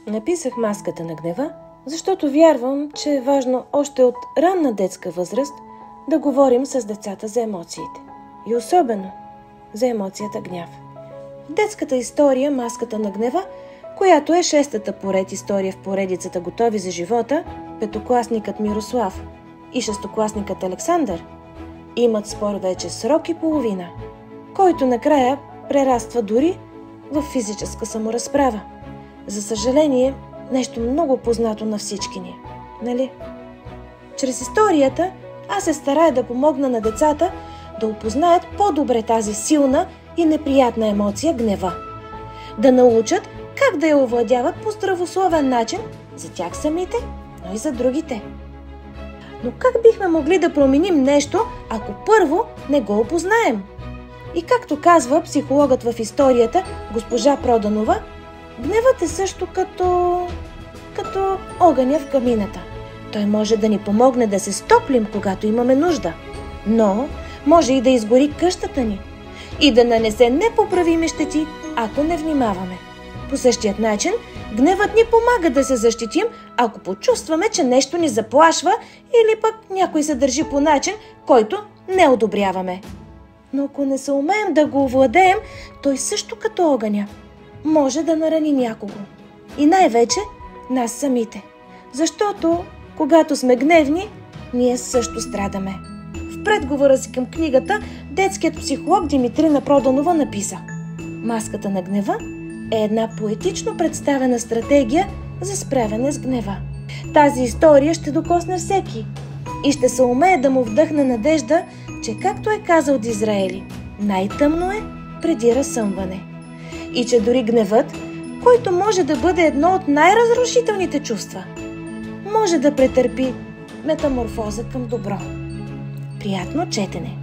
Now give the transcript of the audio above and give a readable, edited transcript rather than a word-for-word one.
Написах Маската на гнева, защото вярвам, че е важно още от ранна детска възраст да говорим с децата за емоциите. И особено за емоцията гняв. В детската история Маската на гнева, която е шестата поред история в поредицата Готови за живота, петокласникът Мирослав и шестокласникът Александър имат спор вече срок и половина, който накрая прераства дори в физическа саморазправа. За съжаление, нещо много познато на всички ни, нали? Чрез историята аз се старая да помогна на децата да опознаят по-добре тази силна и неприятна емоция гнева. Да научат как да я овладяват по здравословен начин за тях самите, но и за другите. Но как бихме могли да променим нещо, ако първо не го опознаем? И както казва психологът в историята, госпожа Проданова, гневът е също като огъня в камината. Той може да ни помогне да се стоплим, когато имаме нужда, но може и да изгори къщата ни и да нанесе непоправими щети, ако не внимаваме. По същият начин, гневът ни помага да се защитим, ако почувстваме, че нещо ни заплашва или пък някой се държи по начин, който не одобряваме. Но ако не съумеем да го овладеем, той също като огъня може да нарани някого. И най-вече нас самите. Защото, когато сме гневни, ние също страдаме. В предговора си към книгата детският психолог Димитрина Проданова написа: Маската на гнева е една поетично представена стратегия за справяне с гнева. Тази история ще докосне всеки и ще се умее да му вдъхне надежда, че както е казал Дизраели, най-тъмно е преди разсъмване. И че дори гневът, който може да бъде едно от най-разрушителните чувства, може да претърпи метаморфоза към добро. Приятно четене!